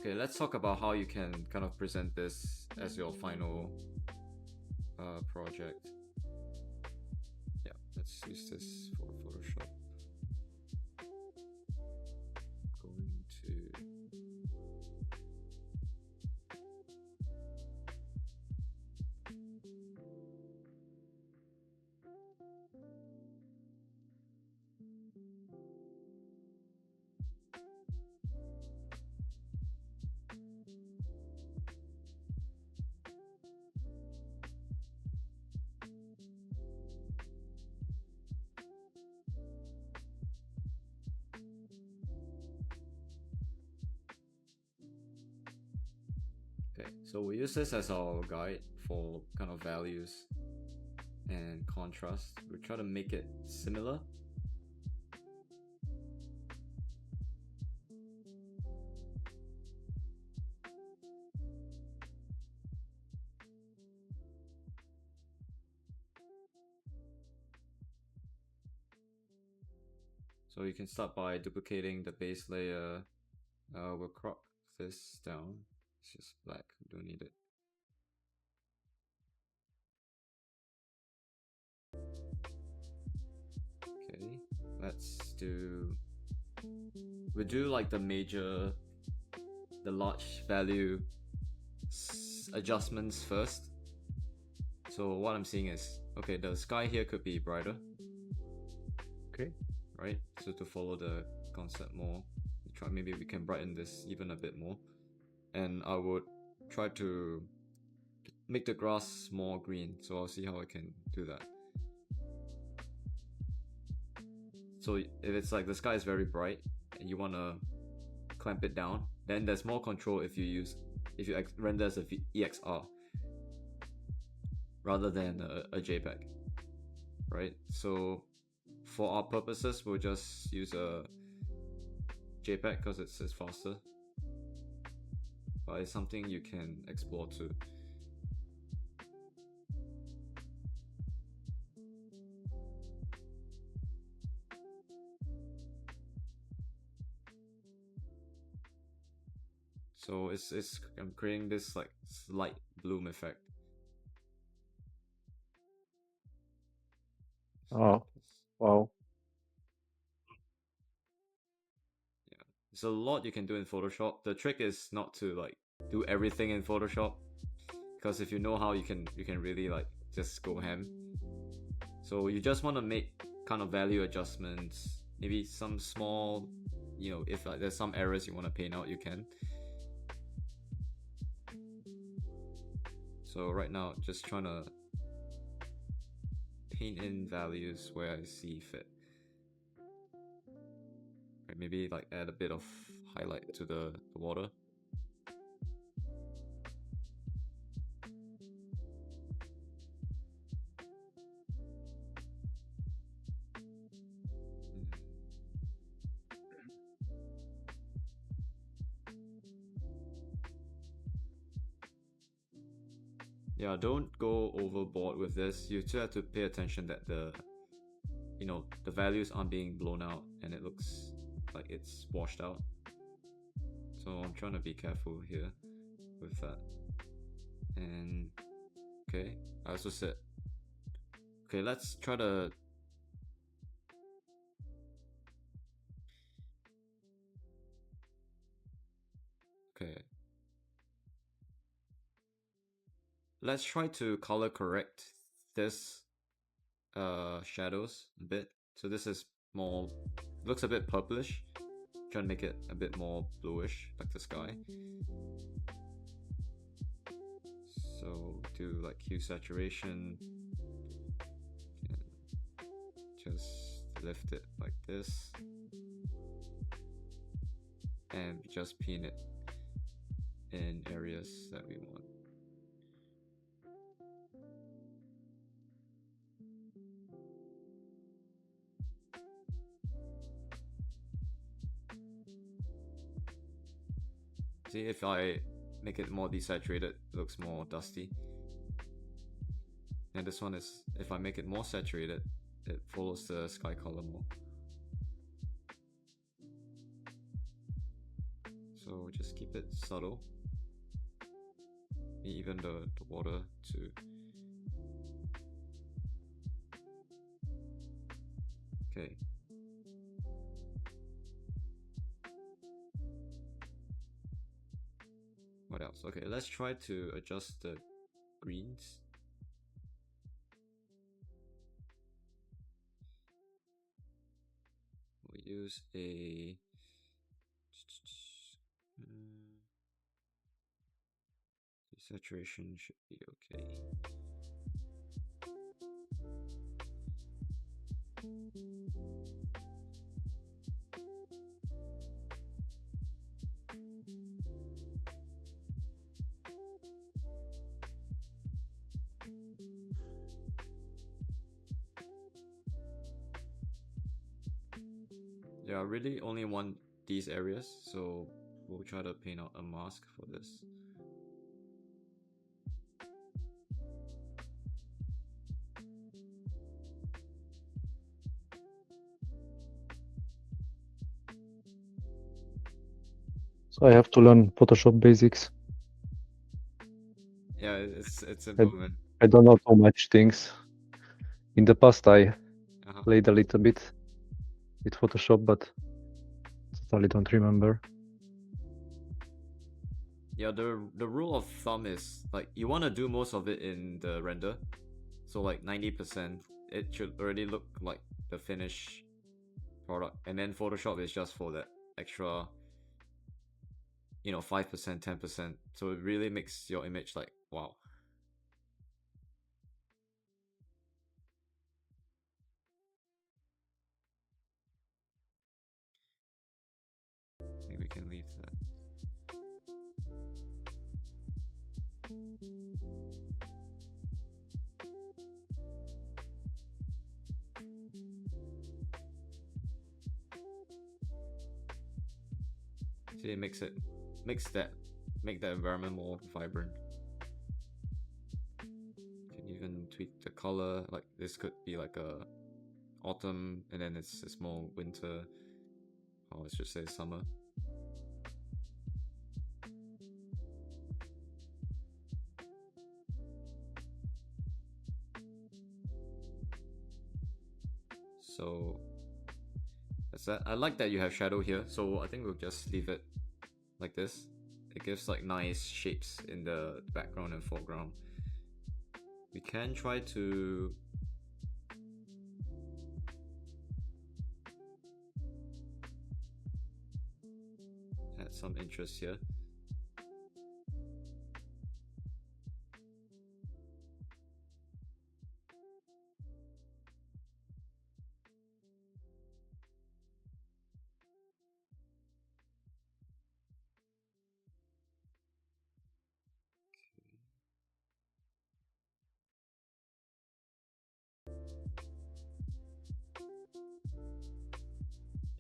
Okay, let's talk about how you can kind of present this as your final project. Yeah, let's use this for Photoshop. Going to okay, so we use this as our guide for kind of values and contrast. We try to make it similar. So you can start by duplicating the base layer. We'll crop this down. It's just black, we don't need it. Okay, let's do, we do like the large value adjustments first. So what I'm seeing is, okay, the sky here could be brighter. Okay, right? So to follow the concept more, maybe we can brighten this even a bit more. And I would try to make the grass more green. So I'll see how I can do that. So if it's like the sky is very bright and you want to clamp it down, then there's more control if you render as a EXR rather than a JPEG, right? So for our purposes, we'll just use a JPEG because it's faster, but it's something you can explore too. So I'm creating this like slight bloom effect. Oh, wow. Yeah, there's a lot you can do in Photoshop. The trick is not to like do everything in Photoshop, because if you know how, you can really like just go ham. So you just want to make kind of value adjustments, maybe some small, if like there's some errors you want to paint out, you can. So right now, just trying to paint in values where I see fit. Right, maybe like add a bit of highlight to the water. Yeah, don't go overboard with this. You still have to pay attention that the values aren't being blown out and it looks like it's washed out. So I'm trying to be careful here with that. And okay, I also said, okay, let's try to let's try to color correct this shadows a bit. So this is more, looks a bit purplish. Try to make it a bit more bluish, like the sky. So do like hue saturation. Just lift it like this. And just pin it in areas that we want. See, if I make it more desaturated, it looks more dusty. And this one is, if I make it more saturated, it follows the sky color more. So just keep it subtle. Even the water too. Okay. What else? Okay, let's try to adjust the greens. We'll use a saturation should be okay. Yeah, I really only want these areas, so we'll try to paint out a mask for this. So I have to learn Photoshop basics. Yeah, it's improvement. I don't know too much things. In the past, I played a little bit with Photoshop, but totally don't remember. Yeah, the rule of thumb is like you want to do most of it in the render, so like 90%, it should already look like the finished product, and then Photoshop is just for that extra, 5%, 10%. So it really makes your image like wow. I think we can leave that. See, it make the environment more vibrant. You can even tweak the color. Like this could be like a autumn, and then it's more winter. Or let's just say summer. So that's that. I like that you have shadow here, so I think we'll just leave it like this. It gives like nice shapes in the background and foreground. We can try to add some interest here.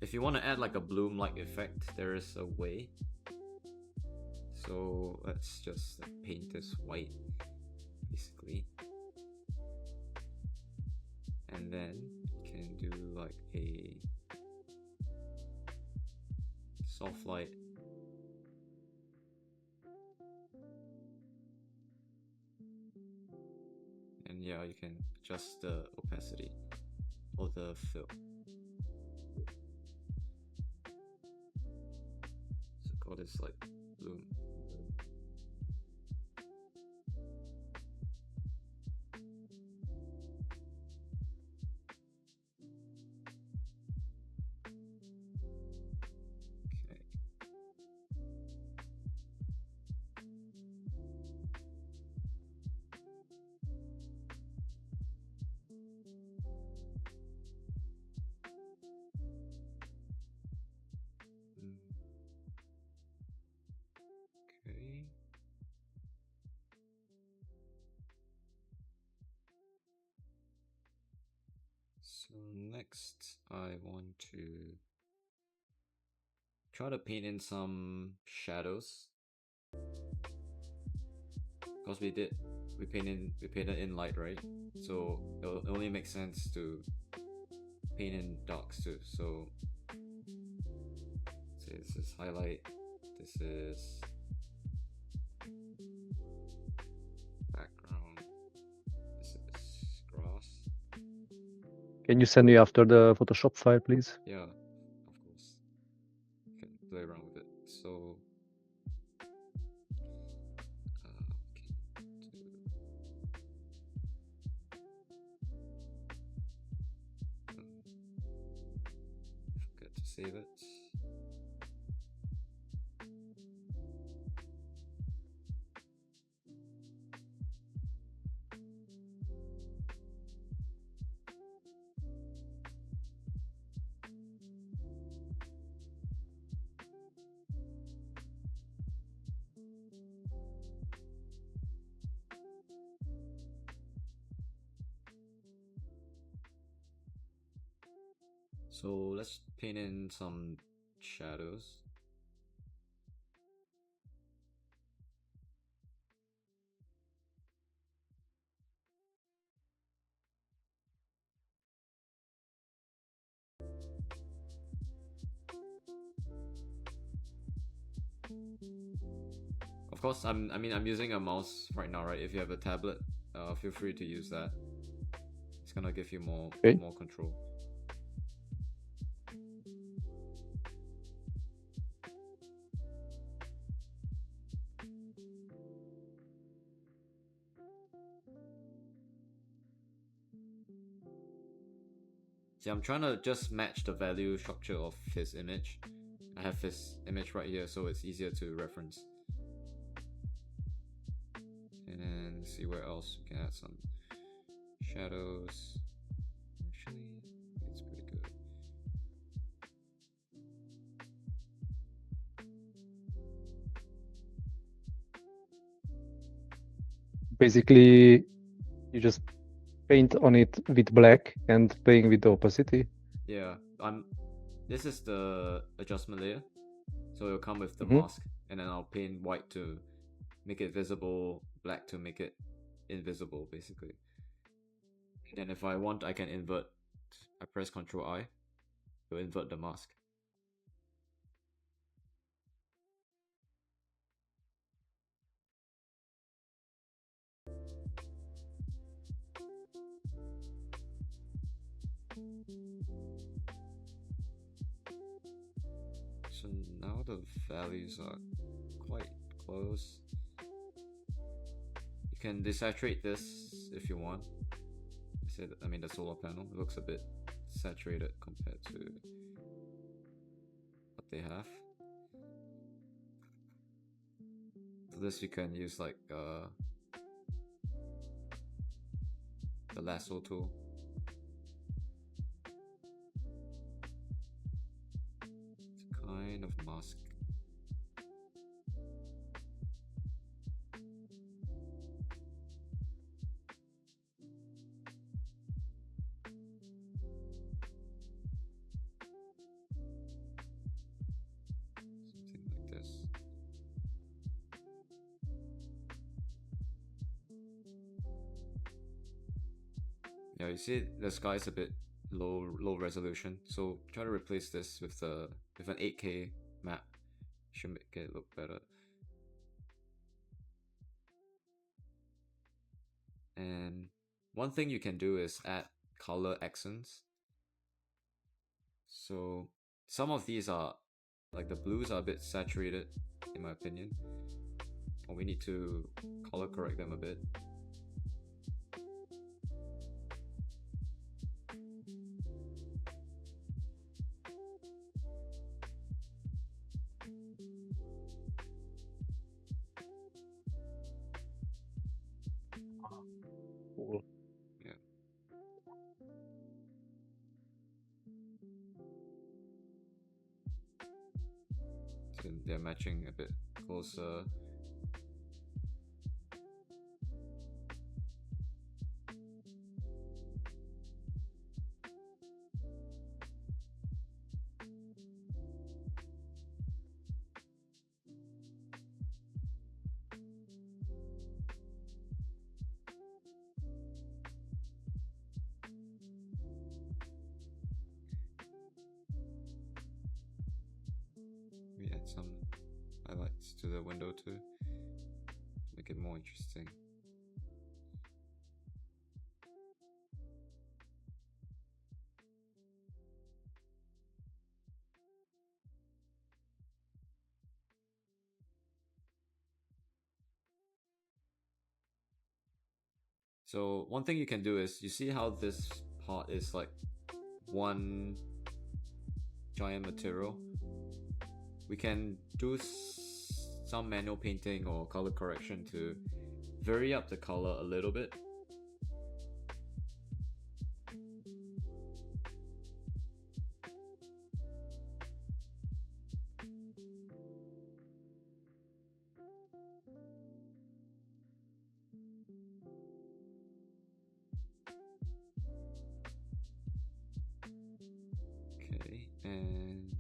If you want to add like a bloom-like effect, there is a way. So let's just paint this white, basically. And then you can do like a soft light. And yeah, you can adjust the opacity or the fill. So call this like bloom. Okay. So next I want to try to paint in some shadows. Because we painted in light, right? So it only makes sense to paint in darks too. So say this is highlight, This is background. This is grass. Can you send me after the Photoshop file, please? Yeah, of course. You can play around with it. So forget to save it. So let's paint in some shadows. Of course, I'm using a mouse right now, right? If you have a tablet, feel free to use that. It's gonna give you more control. See, I'm trying to just match the value structure of his image. I have his image right here, so it's easier to reference. And then see where else we can add some shadows. Actually, it's pretty good. Basically, you just paint on it with black and playing with the opacity. Yeah, this is the adjustment layer, so it'll come with the mask, and then I'll paint white to make it visible, black to make it invisible, basically. And then if I want, I can invert. I press Ctrl I to invert the mask. So now the values are quite close. You can desaturate this if you want. The solar panel, it looks a bit saturated compared to what they have. For this you can use like the lasso tool. It's kind of mask. Something like this. Yeah, you see the sky is a bit low resolution, so try to replace this with an 8K map. Should make it look better. And one thing you can do is add color accents. So some of these are, like the blues are a bit saturated in my opinion, or we need to color correct them a bit. Cool. Yeah. So they're matching a bit closer. We add some highlights to the window too. Make it more interesting. So one thing you can do is, you see how this part is like one giant material? We can do some manual painting or color correction to vary up the color a little bit. Okay, and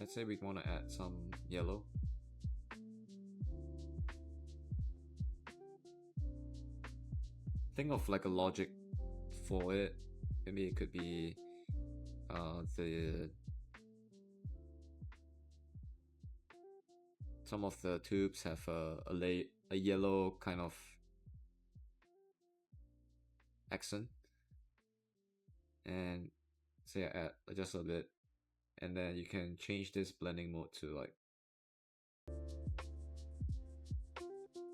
let's say we want to add some yellow. Think of like a logic for it. Maybe it could be some of the tubes have a yellow kind of accent, and say I add just a bit, and then you can change this blending mode to like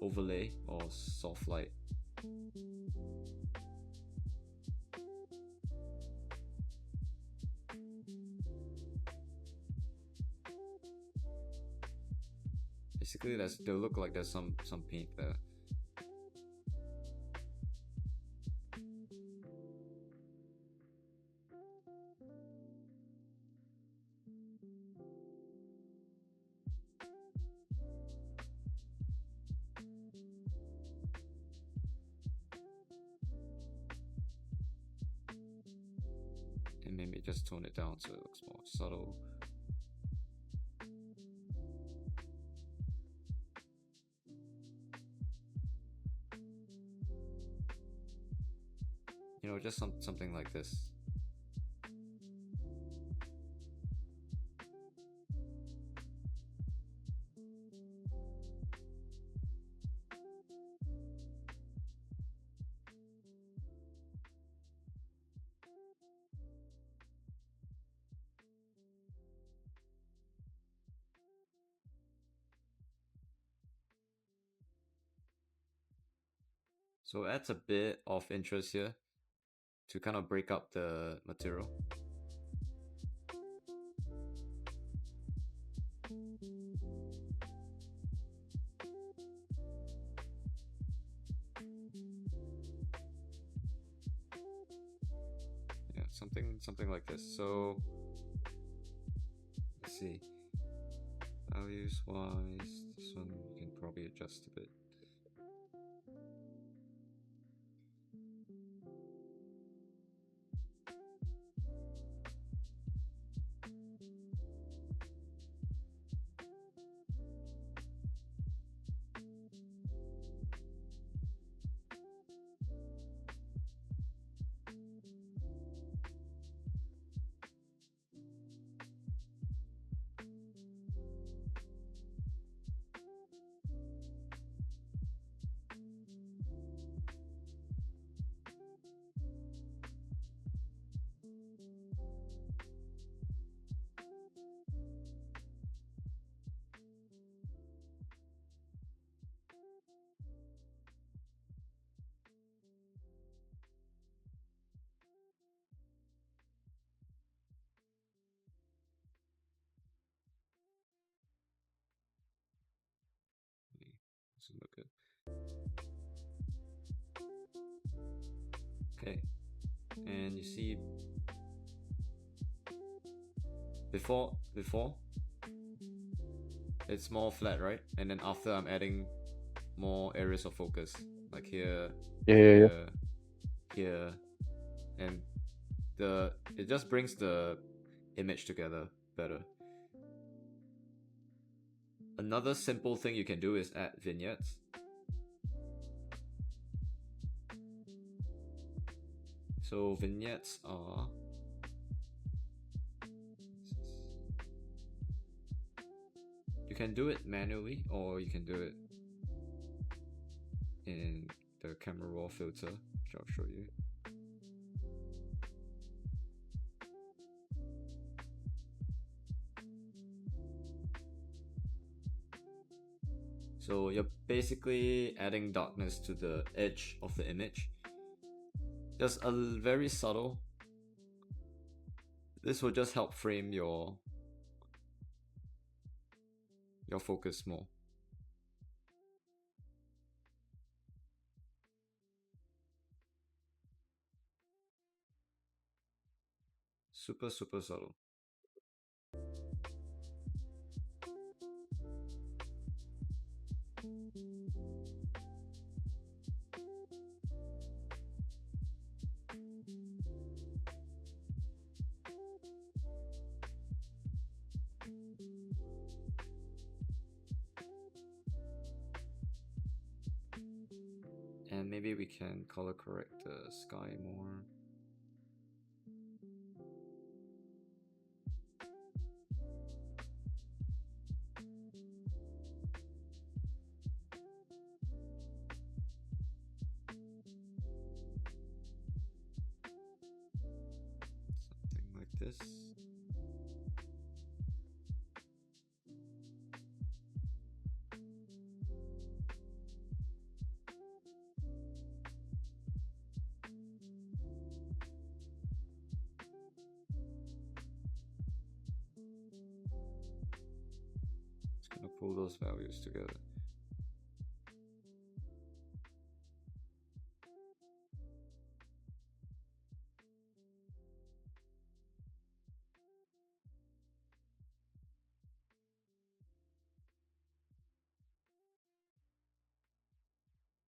overlay or soft light. Basically, they'll look like there's some paint there. And maybe just tone it down so it looks more subtle. You know, just something like this. So it adds a bit of interest here to kind of break up the material. Yeah, something like this. So let's see. Values wise, this one you can probably adjust a bit. Doesn't look good. Okay, and you see before it's more flat, right? And then after I'm adding more areas of focus, like here, here, and it just brings the image together better. another simple thing you can do is add vignettes. So vignettes are you can do it manually or you can do it in the camera raw filter, which I'll show you. So you're basically adding darkness to the edge of the image. Just a very subtle. This will just help frame your focus more. Super subtle. And maybe we can color correct the sky more. Something like this. Gonna pull those values together.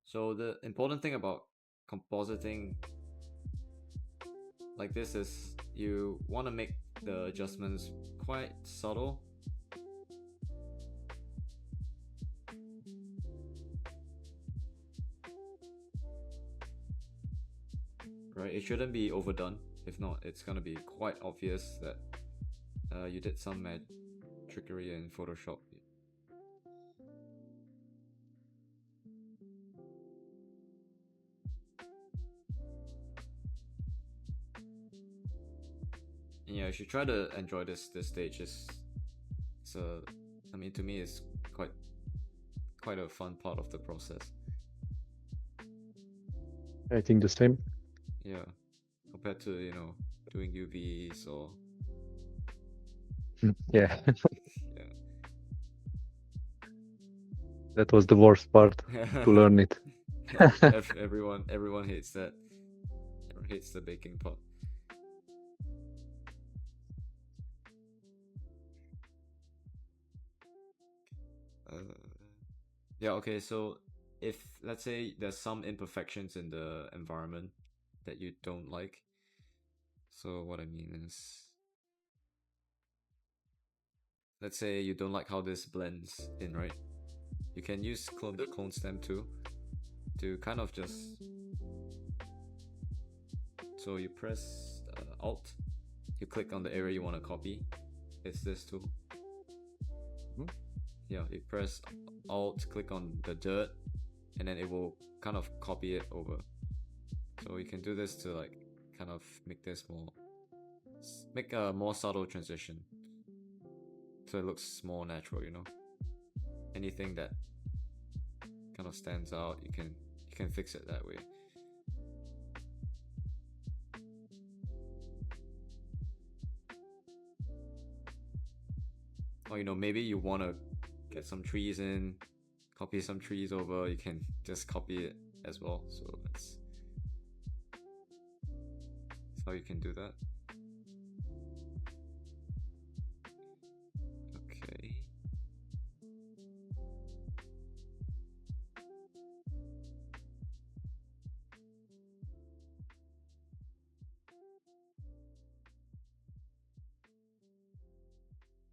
So the important thing about compositing like this is you want to make the adjustments quite subtle. Right, it shouldn't be overdone. If not, it's gonna be quite obvious that you did some trickery in Photoshop. And yeah, you should try to enjoy this stage. I mean, to me, it's quite a fun part of the process. I think the same. Yeah, compared to doing UVs or yeah. yeah. That was the worst part to learn it. everyone hates that. Everyone hates the baking part. Yeah, okay, so if let's say there's some imperfections in the environment that you don't like, so what I mean is, let's say you don't like how this blends in, right? You can use the clone stem tool to kind of just, so you press Alt, you click on the area you want to copy. It's this tool. Yeah, you press Alt, click on the dirt, and then it will kind of copy it over. So you can do this to like kind of make a more subtle transition, so it looks more natural. Anything that kind of stands out, you can fix it that way. Or maybe you want to get some trees in, copy some trees over, you can just copy it as well. So that's how you can do that. Okay.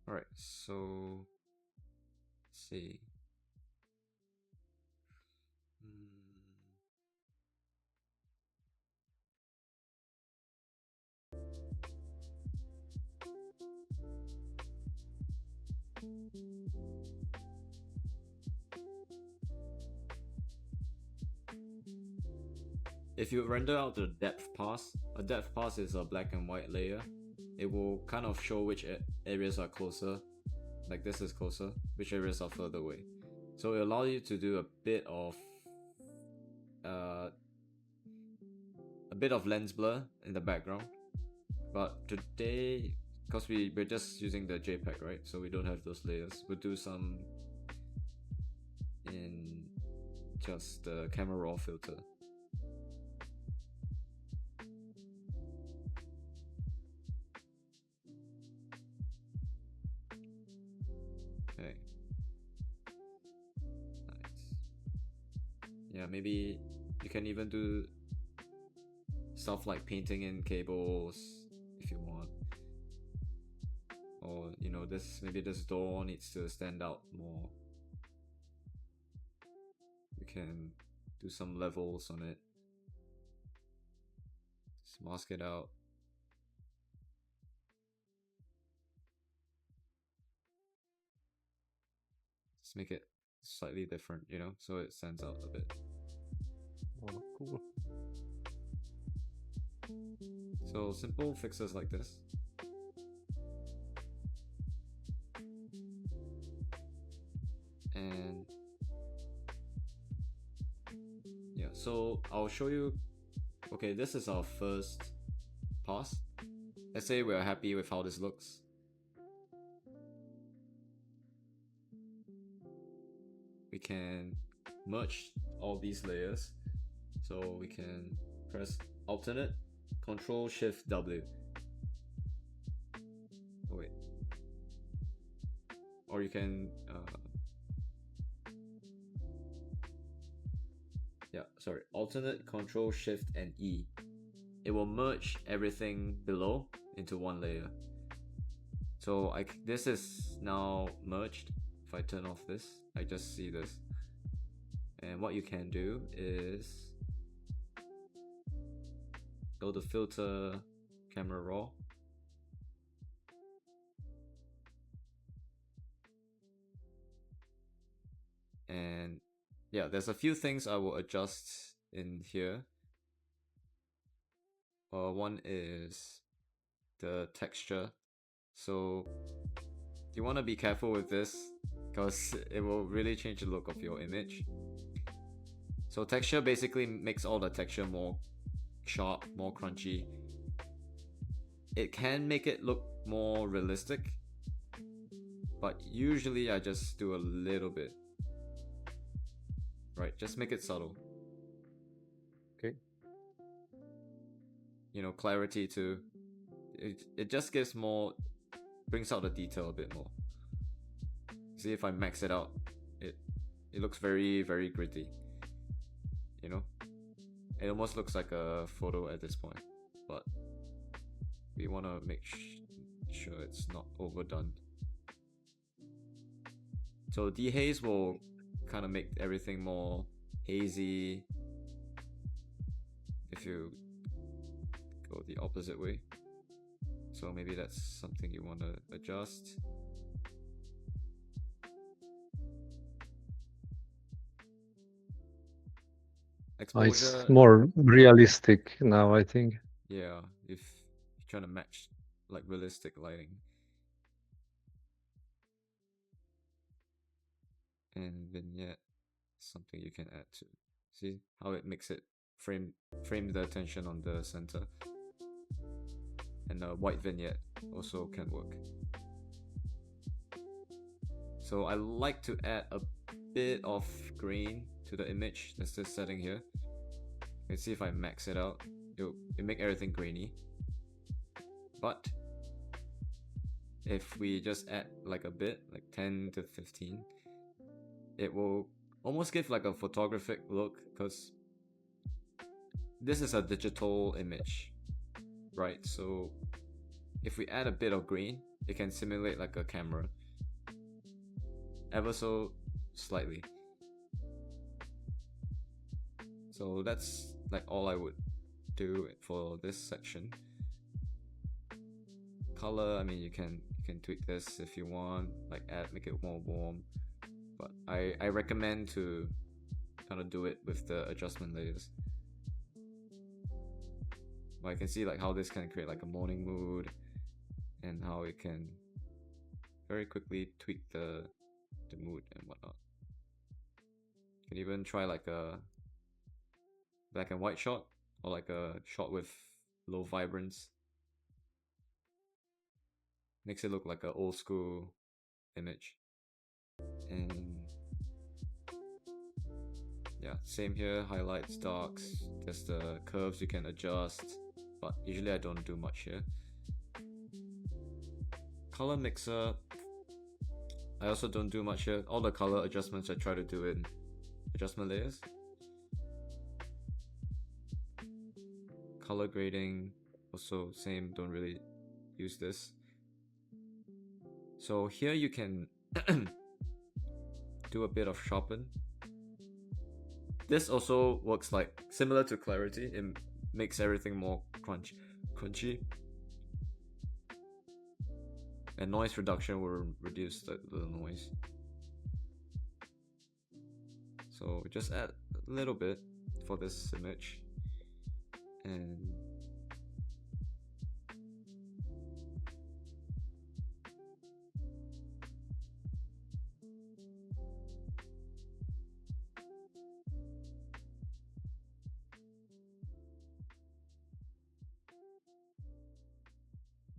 Alright, so let's see. If you render out the depth pass, a depth pass is a black and white layer. It will kind of show which areas are closer, like this is closer, which areas are further away. So it allows you to do a bit of lens blur in the background. But today, because we're just using the JPEG, right? So we don't have those layers. We'll do some in just the camera raw filter. Okay. Nice. Yeah, maybe you can even do stuff like painting in cables if you want. Or, you know, maybe this door needs to stand out more. We can do some levels on it. Just mask it out. Just make it slightly different, you know, so it stands out a bit. Oh, cool. So simple fixes like this. And yeah, so I'll show you. Okay, this is our first pass. Let's say we're happy with how this looks. We can merge all these layers. So we can press alternate, Control Shift W. Oh wait. Or you can alternate, Control Shift and E. It will merge everything below into one layer. So this is now merged. If I turn off this, I just see this. And what you can do is go to Filter, Camera Raw. And yeah, there's a few things I will adjust in here. One is the texture. So you want to be careful with this because it will really change the look of your image. So texture basically makes all the texture more sharp, more crunchy. It can make it look more realistic, but usually I just do a little bit. Right, just make it subtle. Okay. You know, clarity too. It just gives more, brings out the detail a bit more. See, if I max it out, it looks very, very gritty. You know, it almost looks like a photo at this point, but we want to make sure it's not overdone. So dehaze will kind of make everything more hazy if you go the opposite way. So maybe that's something you want to adjust. Exposure, it's more realistic now, I think. Yeah, if you're trying to match like realistic lighting. And vignette, something you can add to. See how it makes it frame the attention on the center. And a white vignette also can work. So I like to add a bit of grain to the image. There's this setting here. Let's see if I max it out. It'll make everything grainy. But if we just add like a bit, like 10 to 15, it will almost give like a photographic look, because this is a digital image, right? So if we add a bit of green, it can simulate like a camera. ever so slightly. So that's like all I would do for this section. Color, I mean, you can tweak this if you want, like make it more warm, but I recommend to kind of do it with the adjustment layers. But I can see like how this can create like a morning mood, and how it can very quickly tweak the mood and whatnot. You can even try like a black and white shot, or like a shot with low vibrance. Makes it look like an old school image. And yeah, same here, highlights, darks, there's the curves you can adjust, but usually I don't do much here. Color mixer, I also don't do much here. All the color adjustments I try to do in adjustment layers. Color grading, also same, don't really use this. So here you can do a bit of sharpen. This also works like similar to clarity. It makes everything more crunchy. And noise reduction will reduce the noise. So just add a little bit for this image. And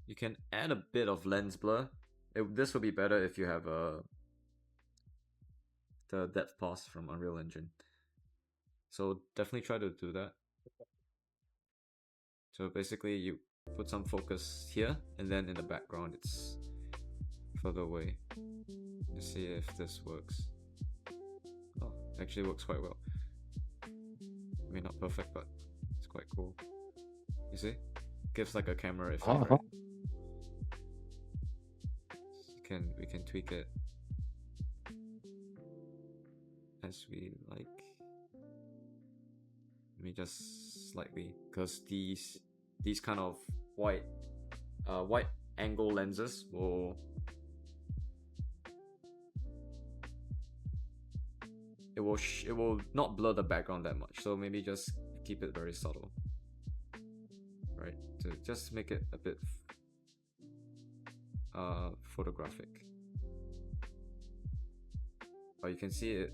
you can add a bit of lens blur. This will be better if you have the depth pass from Unreal Engine. So definitely try to do that. So basically you put some focus here, and then in the background it's further away. Let's see if this works. Oh, it actually works quite well. I mean, not perfect, but it's quite cool. You see? Gives like a camera effect, right? We can tweak it as we like. Maybe just slightly, because these kind of wide angle lenses will it will not blur the background that much. So maybe just keep it very subtle, right? To just make it a bit photographic. But you can see it,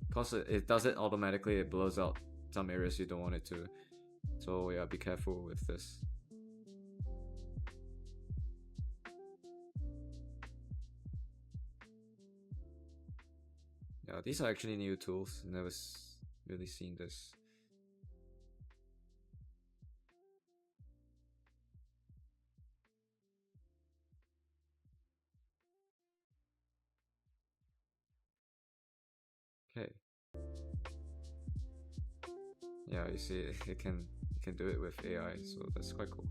because it does it automatically, it blurs out some areas you don't want it to. So yeah, be careful with this. Yeah, these are actually new tools. Never really seen this. Okay. Yeah, you see, it can do it with AI, so that's quite cool.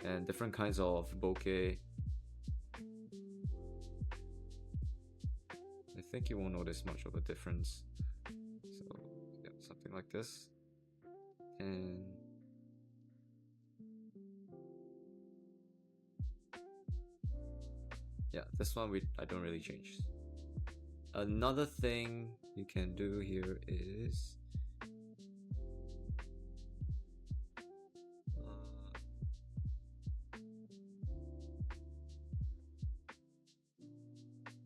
And different kinds of bokeh. I think you won't notice much of a difference. So yeah, something like this. And yeah, this one I don't really change. Another thing you can do here is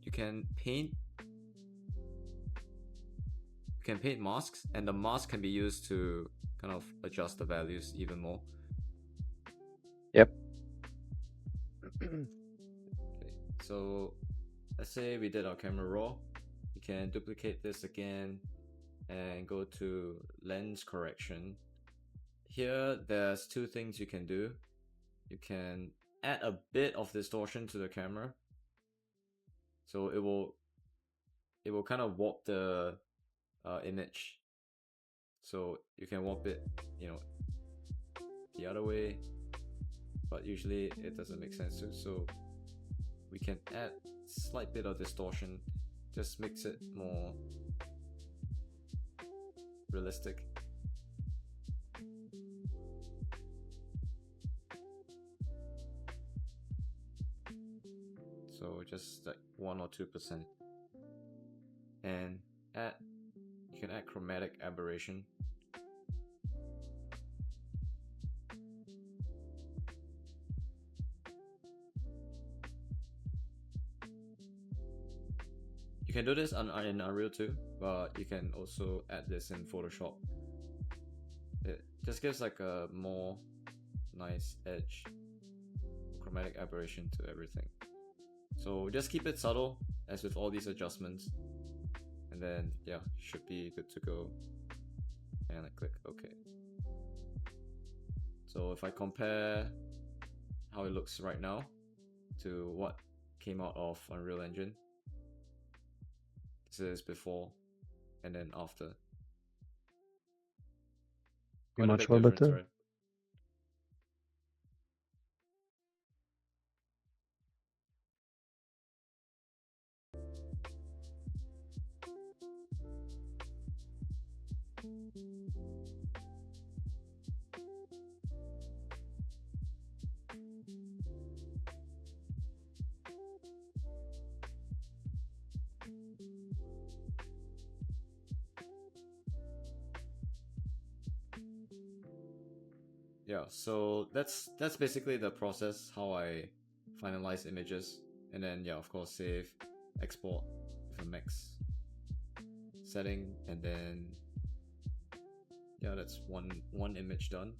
you can paint masks, and the mask can be used to kind of adjust the values even more. Yep. Okay, so let's say we did our camera raw. You can duplicate this again and go to lens correction. Here there's two things you can do. You can add a bit of distortion to the camera, so it will kind of warp the image. So you can warp it, the other way, but usually it doesn't make sense to. So we can add slight bit of distortion, just makes it more realistic. So just like 1 or 2%. And you can add chromatic aberration. You can do this in Unreal too, but you can also add this in Photoshop. It just gives like a more nice edge, chromatic aberration to everything. So just keep it subtle as with all these adjustments, and then yeah, should be good to go. And I click OK. So if I compare how it looks right now to what came out of Unreal Engine, this is before and then after. Quite much more better. Right? Yeah, so that's basically the process, how I finalize images, and then yeah, of course save, export with a max setting, and then yeah, that's one image done.